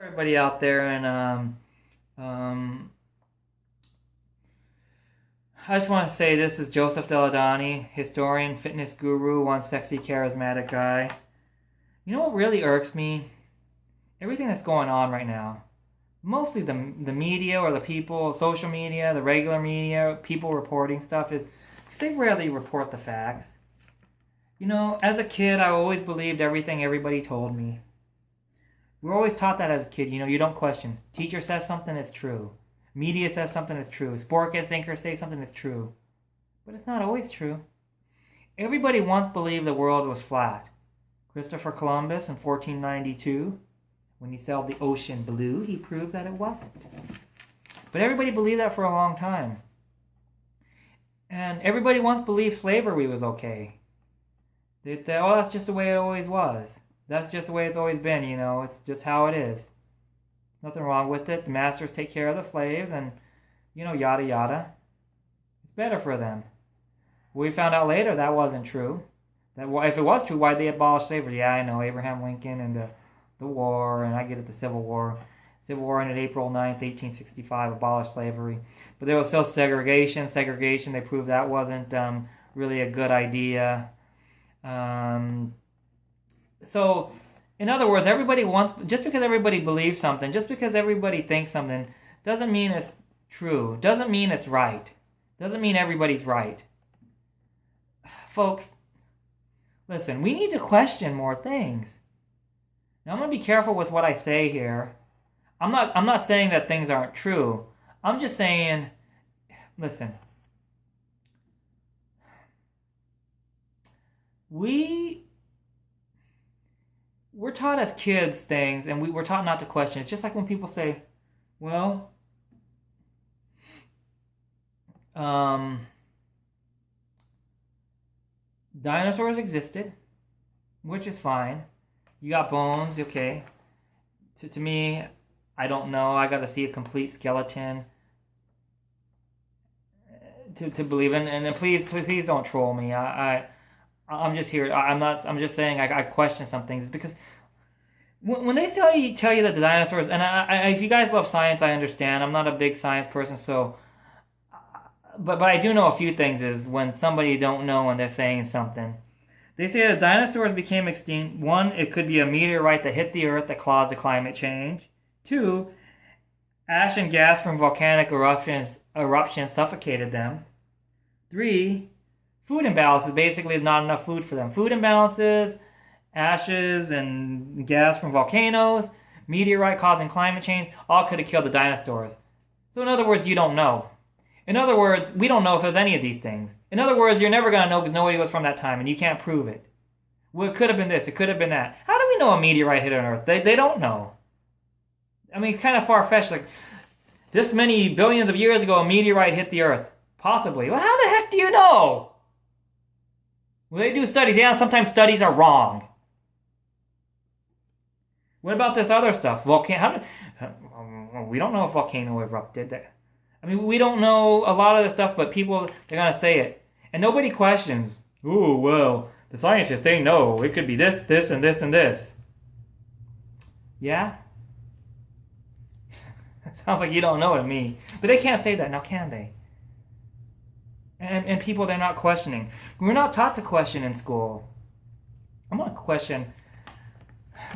Everybody out there, and um, I just want to say this is Joseph Deladani, historian, fitness guru, one sexy, charismatic guy. You know what really irks me? Everything that's going on right now. Mostly the media or the people, social media, the regular media, people reporting stuff is because they rarely report the facts. You know, as a kid, I always believed everything everybody told me. We're always taught that as a kid. You know, you don't question. Teacher says something, it's true. Media says something, it's true. Sport gets anchors say something, it's true. But it's not always true. Everybody once believed the world was flat. Christopher Columbus in 1492, when he sailed the ocean blue, he proved that it wasn't. But everybody believed that for a long time. And everybody once believed slavery was okay. Oh, that's just the way it always was. That's just the way it's always been, you know. It's just how it is. Nothing wrong with it. The masters take care of the slaves and, you know, yada yada. It's better for them. We found out later that wasn't true. That if it was true, why'd they abolish slavery? Yeah, I know, Abraham Lincoln and the war, and I get it, the Civil War. Civil War ended April 9th, 1865, abolished slavery. But there was still segregation. Segregation, they proved that wasn't really a good idea. So, in other words, everybody wants, just because everybody believes something, just because everybody thinks something, doesn't mean it's true. Doesn't mean it's right. Doesn't mean everybody's right. Folks, listen, we need to question more things. Now, I'm going to be careful with what I say here. I'm not saying that things aren't true. I'm just saying, listen, we're taught as kids things, and we're taught not to question. It's just like when people say, well, dinosaurs existed, which is fine. You got bones, okay. To me, I don't know. I got to see a complete skeleton to believe in. And please don't troll me. I'm just here. I'm just saying. I question some things because when they tell you that the dinosaurs, and if you guys love science, I understand. I'm not a big science person, so. But I do know a few things. Is when somebody don't know when they're saying something. They say that dinosaurs became extinct. One, it could be a meteorite that hit the Earth that caused the climate change. Two, ash and gas from volcanic eruptions suffocated them. Three, food imbalances. Basically, not enough food for them. Food imbalances, ashes and gas from volcanoes, meteorite causing climate change, all could have killed the dinosaurs. So in other words, you don't know. In other words, we don't know if there's any of these things. In other words, you're never going to know because nobody was from that time and you can't prove it. Well, it could have been this, it could have been that. How do we know a meteorite hit on Earth? They don't know. I mean, it's kind of far-fetched. Like, this many billions of years ago, a meteorite hit the Earth. Possibly. Well, how the heck do you know? Well, they do studies. Yeah, sometimes studies are wrong. What about this other stuff? We don't know if volcano erupted. I mean, we don't know a lot of this stuff, but people, they're going to say it. And nobody questions. Oh, well, the scientists, they know. It could be this, this, and this, and this. Yeah? It sounds like you don't know to me. But they can't say that now, can they? And people, they're not questioning. We're not taught to question in school. I'm going to question.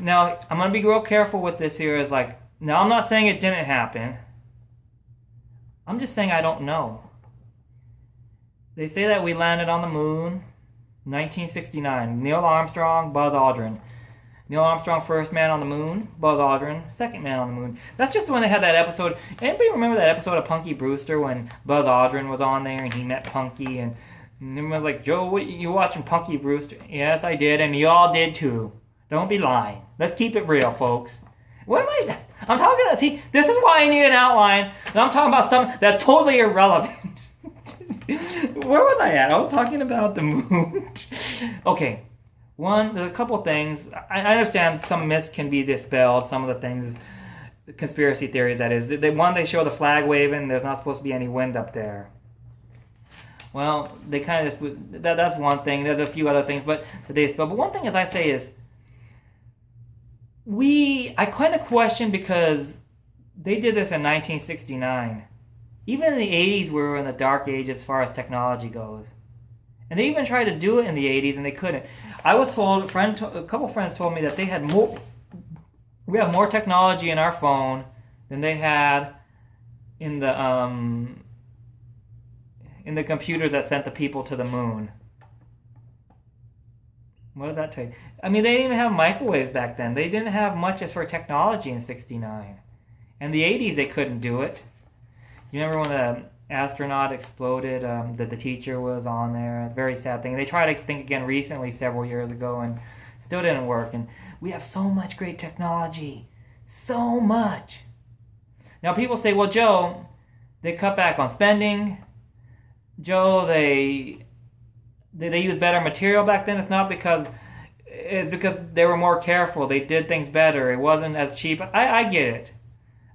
Now, I'm going to be real careful with this here. Is like, now I'm not saying it didn't happen. I'm just saying I don't know. They say that we landed on the moon 1969. Neil Armstrong, Buzz Aldrin. Neil Armstrong, first man on the moon. Buzz Aldrin, second man on the moon. That's just when they had that episode. Anybody remember that episode of Punky Brewster when Buzz Aldrin was on there and he met Punky and everyone was like, Joe, what, you watching Punky Brewster? Yes, I did, and you all did too. Don't be lying. Let's keep it real, folks. What am I... I'm talking... See, this is why I need an outline. I'm talking about stuff that's totally irrelevant. Where was I at? I was talking about the moon. Okay. There's a couple things. I understand some myths can be dispelled. Some of the things... Conspiracy theories, that is. They show the flag waving. There's not supposed to be any wind up there. Well, they kind of just... That's one thing. There's a few other things, but they dispel. But one thing, as I say, is... I kind of question because they did this in 1969. Even in the 80s, we were in the dark age as far as technology goes. And they even tried to do it in the 80s and they couldn't. I was told, a couple friends told me that we have more technology in our phone than they had in the computers that sent the people to the moon. What does that take? I mean, they didn't even have microwaves back then. They didn't have much as for technology in 69. In the 80s, they couldn't do it. You remember when the astronaut exploded, that the teacher was on there? Very sad thing. They tried to think again recently, several years ago, and still didn't work. And we have so much great technology. So much. Now, people say, well, Joe, they cut back on spending. Joe, they used better material back then. It's because they were more careful. They did things better. It wasn't as cheap. I get it.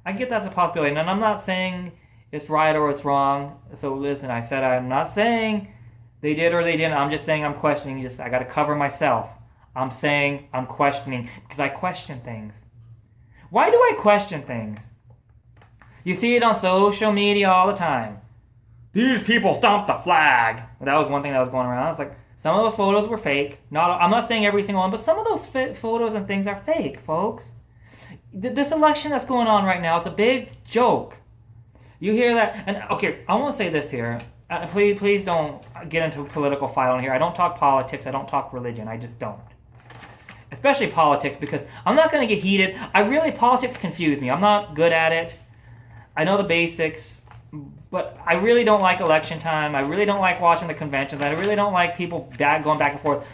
I get that's a possibility. And I'm not saying it's right or it's wrong. So listen, I said I'm not saying they did or they didn't. I'm just saying I'm questioning. I got to cover myself. I'm saying I'm questioning because I question things. Why do I question things? You see it on social media all the time. These people stomped the flag. That was one thing that was going around. It's like some of those photos were fake. I'm not saying every single one, but some of those photos and things are fake, folks. This election that's going on right now, it's a big joke. You hear that? And okay, I want to say this here. Please don't get into a political fight on here. I don't talk politics. I don't talk religion. I just don't. Especially politics, because I'm not going to get heated. Politics confuse me. I'm not good at it. I know the basics, but I really don't like election time. I really don't like watching the conventions. I really don't like people going back and forth.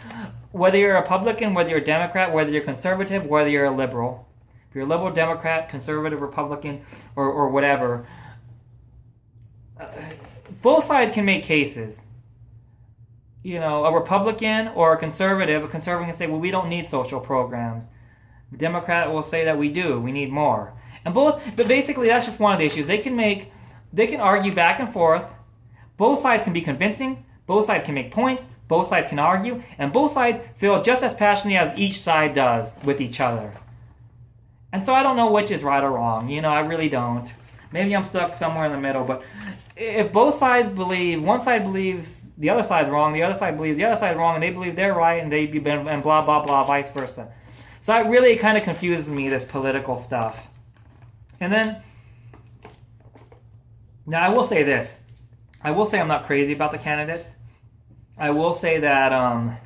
Whether you're a Republican, whether you're a Democrat, whether you're conservative, whether you're a liberal. If you're a liberal, Democrat, conservative, Republican, or whatever, both sides can make cases. You know, a Republican or a conservative can say, well, we don't need social programs. The Democrat will say that we do. We need more. But basically, that's just one of the issues. They can argue back and forth. Both sides can be convincing. Both sides can make points. Both sides can argue. And both sides feel just as passionately as each side does with each other. And so I don't know which is right or wrong. You know, I really don't. Maybe I'm stuck somewhere in the middle. But if both sides believe, one side believes the other side's wrong, the other side believes the other side's wrong, and they believe they're right, and blah, blah, blah, vice versa. So it really kind of confuses me, this political stuff. And then, now I will say this. I will say I'm not crazy about the candidates. I will say that, I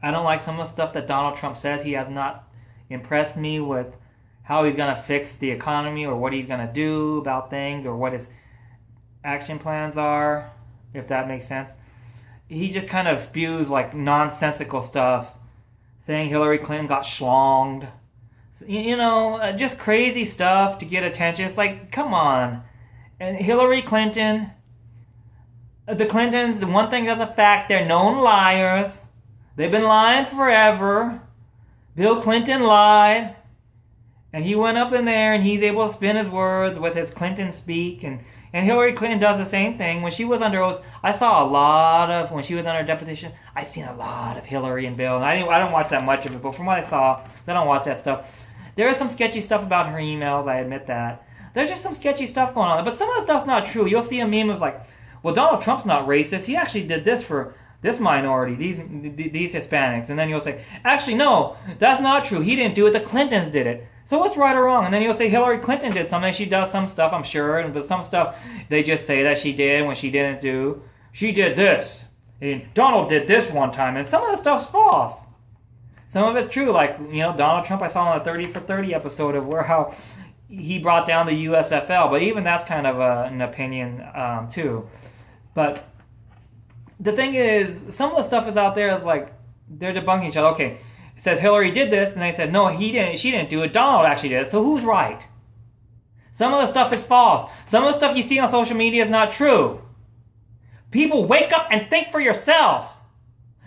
don't like some of the stuff that Donald Trump says. He has not impressed me with how he's going to fix the economy or what he's going to do about things or what his action plans are, if that makes sense. He just kind of spews like nonsensical stuff, saying Hillary Clinton got schlonged. You know, just crazy stuff to get attention. It's like, come on. And Hillary Clinton, the Clintons, the one thing that's a fact, they're known liars. They've been lying forever. Bill Clinton lied. And he went up in there and he's able to spin his words with his Clinton speak. And Hillary Clinton does the same thing. When she was under oath, I saw a lot of, when she was under deposition, I seen a lot of Hillary and Bill. And I don't watch that much of it, but from what I saw, I don't watch that stuff. There is some sketchy stuff about her emails, I admit that. There's just some sketchy stuff going on. But some of the stuff's not true. You'll see a meme of like, well, Donald Trump's not racist. He actually did this for this minority, these Hispanics. And then you'll say, actually, no, that's not true. He didn't do it. The Clintons did it. So what's right or wrong? And then you'll say Hillary Clinton did something. She does some stuff, I'm sure. But some stuff they just say that she did when she didn't do. She did this. And Donald did this one time. And some of the stuff's false. Some of it's true. Like, you know, Donald Trump, I saw on the 30 for 30 episode of how he brought down the USFL. But even that's kind of an opinion too. But the thing is, some of the stuff is out there is like, they're debunking each other. Okay, it says Hillary did this, and they said, no, he didn't. She didn't do it. Donald actually did it. So who's right? Some of the stuff is false. Some of the stuff you see on social media is not true. People, wake up and think for yourselves.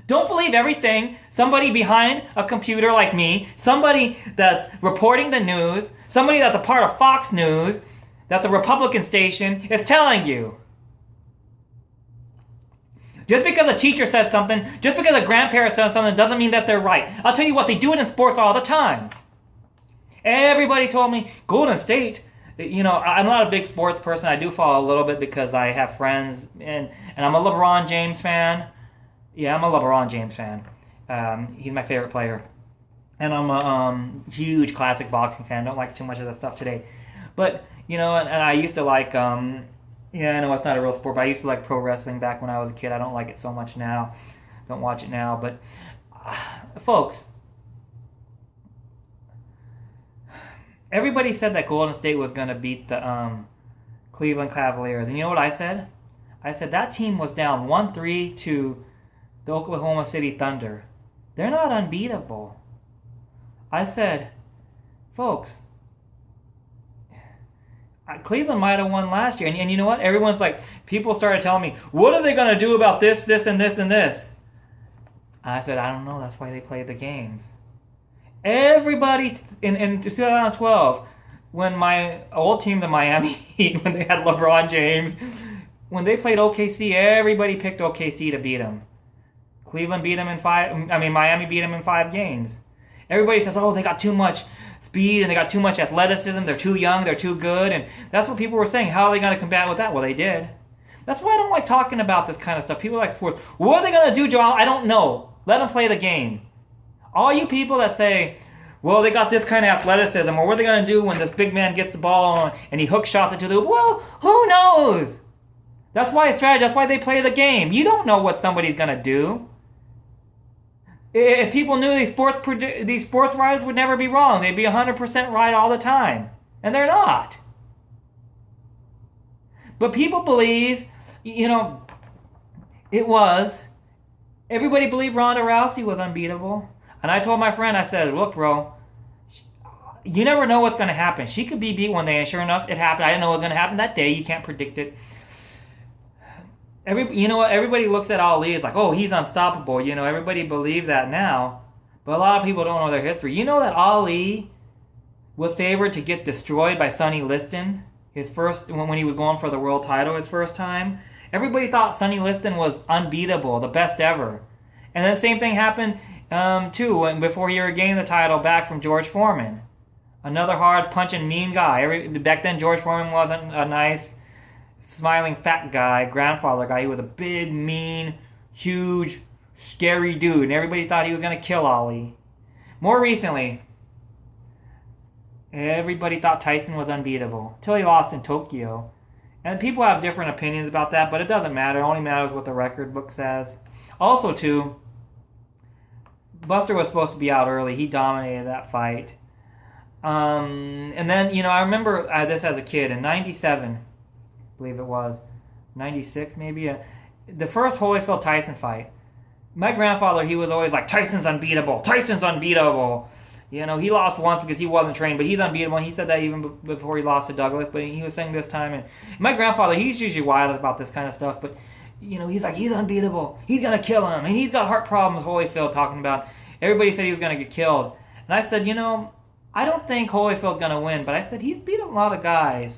Don't believe everything somebody behind a computer like me, somebody that's reporting the news, somebody that's a part of Fox News, that's a Republican station, is telling you. Just because a teacher says something, just because a grandparent says something, doesn't mean that they're right. I'll tell you what, they do it in sports all the time. Everybody told me, Golden State, you know, I'm not a big sports person. I do follow a little bit because I have friends, and I'm a LeBron James fan. Yeah, I'm a LeBron James fan. He's my favorite player. And I'm a huge classic boxing fan. Don't like too much of that stuff today. But, you know, and I used to like, yeah, I know it's not a real sport, but I used to like pro wrestling back when I was a kid. I don't like it so much now. Don't watch it now. But, folks, everybody said that Golden State was going to beat the Cleveland Cavaliers. And you know what I said? I said that team was down 1-3 to the Oklahoma City Thunder. They're not unbeatable. I said, folks, Cleveland might have won last year. And you know what? Everyone's like, people started telling me, what are they going to do about this, this, and this, and this? I said, I don't know. That's why they played the games. Everybody in 2012, when my old team, the Miami Heat, when they had LeBron James, when they played OKC, everybody picked OKC to beat them. Cleveland beat them in Miami beat them in 5 games. Everybody says, oh, they got too much speed and they got too much athleticism. They're too young. They're too good. And that's what people were saying. How are they going to combat with that? Well, they did. That's why I don't like talking about this kind of stuff. People like sports. What are they going to do, Joel? I don't know. Let them play the game. All you people that say, well, they got this kind of athleticism, or what are they going to do when this big man gets the ball and he hook shots into the, well, who knows? That's why it's strategy. That's why they play the game. You don't know what somebody's going to do. If people knew these sports writers would never be wrong. They'd be 100% right all the time. And they're not. But people believe, you know, everybody believed Ronda Rousey was unbeatable. And I told my friend, I said, look, bro, you never know what's going to happen. She could be beat one day, and sure enough, it happened. I didn't know what was going to happen that day. You can't predict it. You know what? Everybody looks at Ali as like, oh, he's unstoppable. You know, everybody believes that now. But a lot of people don't know their history. You know that Ali was favored to get destroyed by Sonny Liston when he was going for the world title his first time? Everybody thought Sonny Liston was unbeatable, the best ever. And then the same thing happened too before he regained the title back from George Foreman. Another hard-punching, mean guy. Back then, George Foreman wasn't a nice, smiling, fat guy, grandfather guy. He was a big, mean, huge, scary dude. And everybody thought he was going to kill Ali. More recently, everybody thought Tyson was unbeatable. Till he lost in Tokyo. And people have different opinions about that, but it doesn't matter. It only matters what the record book says. Also, too, Buster was supposed to be out early. He dominated that fight. And then, you know, I remember this as a kid in 97, I believe it was, 96 maybe, the first Holyfield-Tyson fight. My grandfather, he was always like, Tyson's unbeatable. Tyson's unbeatable. You know, he lost once because he wasn't trained, but he's unbeatable. And he said that even before he lost to Douglas, but he was saying this time. And my grandfather, he's usually wild about this kind of stuff, but, you know, he's like, he's unbeatable. He's going to kill him. And he's got heart problems, Holyfield, talking about. Everybody said he was going to get killed. And I said, you know, I don't think Holyfield's going to win, but I said, he's beat a lot of guys.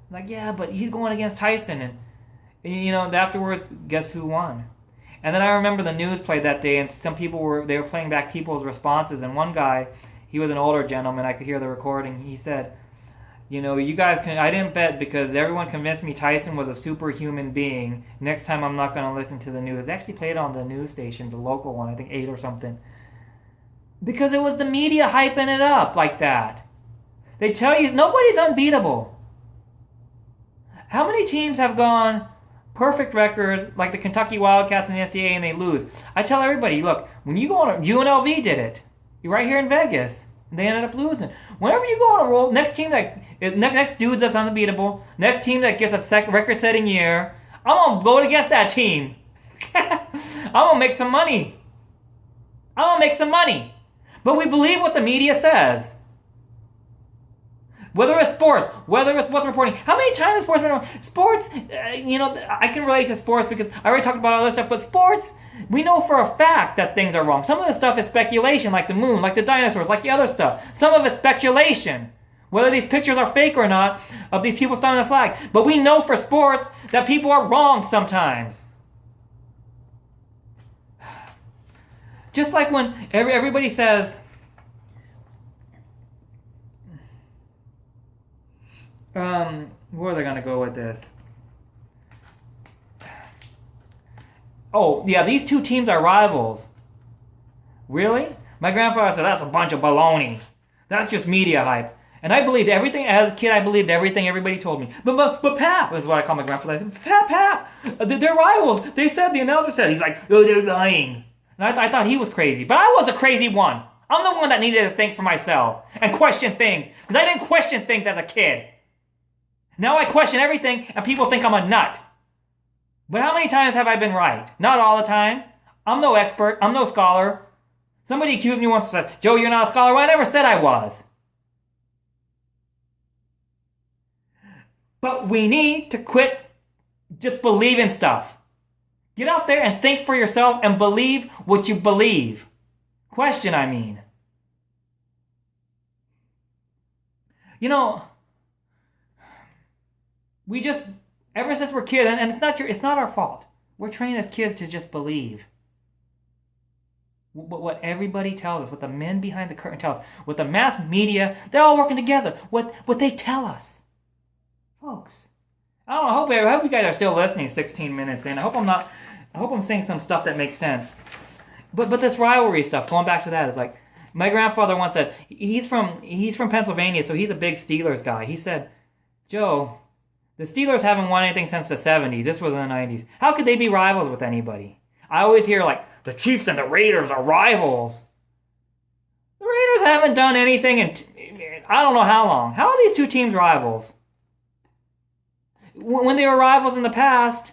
I'm like, yeah, but he's going against Tyson. And, you know, afterwards, guess who won? And then I remember the news played that day, and some people were playing back people's responses. And one guy, he was an older gentleman, I could hear the recording. He said, you know, you guys I didn't bet because everyone convinced me Tyson was a superhuman being. Next time I'm not going to listen to the news. They actually played on the news station, the local one, I think 8 or something. Because it was the media hyping it up like that. They tell you nobody's unbeatable. How many teams have gone perfect record like the Kentucky Wildcats in the NCAA and they lose? I tell everybody, look, when you go on UNLV did it. You're right here in Vegas. And they ended up losing. Whenever you go on a roll, next dude that's unbeatable, next team that gets a record-setting year, I'm going to go against that team. I'm going to make some money. But we believe what the media says. Whether it's sports, whether it's what's reporting. How many times sports, you know, I can relate to sports because I already talked about all this stuff, but sports, we know for a fact that things are wrong. Some of the stuff is speculation, like the moon, like the dinosaurs, like the other stuff. Some of it's speculation. Whether these pictures are fake or not, of these people starting the flag. But we know for sports that people are wrong sometimes. Just like when everybody says, where are they gonna go with this? Oh, yeah, these two teams are rivals. Really? My grandfather said that's a bunch of baloney. That's just media hype. And I believed everything, as a kid, I believed everything everybody told me. But Pap is what I call my grandfather. I said, Pap, they're rivals. They said, the announcer said. He's like, oh, they're lying. And I thought he was crazy. But I was a crazy one. I'm the one that needed to think for myself and question things. Because I didn't question things as a kid. Now I question everything and people think I'm a nut. But how many times have I been right? Not all the time. I'm no expert. I'm no scholar. Somebody accused me once and said, Joe, you're not a scholar. Well, I never said I was. But we need to quit just believing stuff. Get out there and think for yourself and believe what you believe. Question, I mean. You know, we just, ever since we're kids, and it's not our fault. We're trained as kids to just believe. What everybody tells us, what the men behind the curtain tell us, what the mass media, they're all working together. What they tell us. Folks, I don't know, I hope you guys are still listening 16 minutes in. I hope I'm saying some stuff that makes sense. But this rivalry stuff, going back to that, is like, my grandfather once said, he's from Pennsylvania, so he's a big Steelers guy. He said, Joe, the Steelers haven't won anything since the 70s. This was in the 90s. How could they be rivals with anybody? I always hear like, the Chiefs and the Raiders are rivals. The Raiders haven't done anything in I don't know how long. How are these two teams rivals? When they were rivals in the past,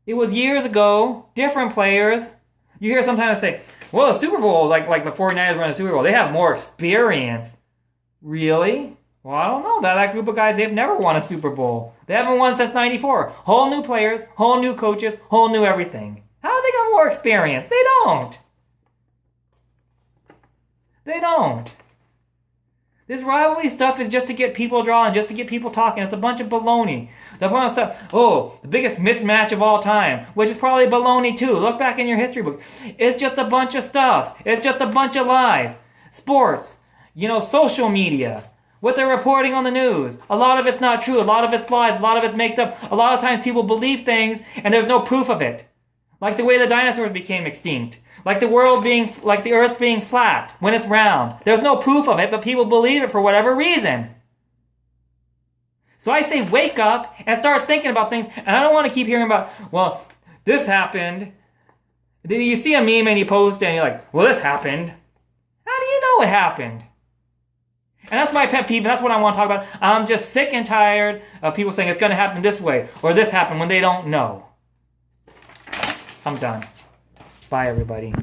it was years ago, different players. You hear sometimes say, well, the Super Bowl, like the 49ers won the Super Bowl, they have more experience. Really? Well, I don't know. That group of guys, they've never won a Super Bowl. They haven't won since 94. Whole new players, whole new coaches, whole new everything. How do they got more experience? They don't. They don't. This rivalry stuff is just to get people drawing, just to get people talking. It's a bunch of baloney. The point of stuff, the biggest mismatch of all time, which is probably baloney too. Look back in your history books. It's just a bunch of stuff. It's just a bunch of lies. Sports, social media, what they're reporting on the news. A lot of it's not true. A lot of it's lies. A lot of it's made up. A lot of times people believe things and there's no proof of it. Like the way the dinosaurs became extinct. Like the earth being flat when it's round. There's no proof of it, but people believe it for whatever reason. So I say wake up and start thinking about things. And I don't want to keep hearing about, well, this happened. You see a meme and you post it and you're like, well, this happened. How do you know it happened? And that's my pet peeve, and that's what I want to talk about. I'm just sick and tired of people saying it's going to happen this way or this happened when they don't know. I'm done. Bye, everybody.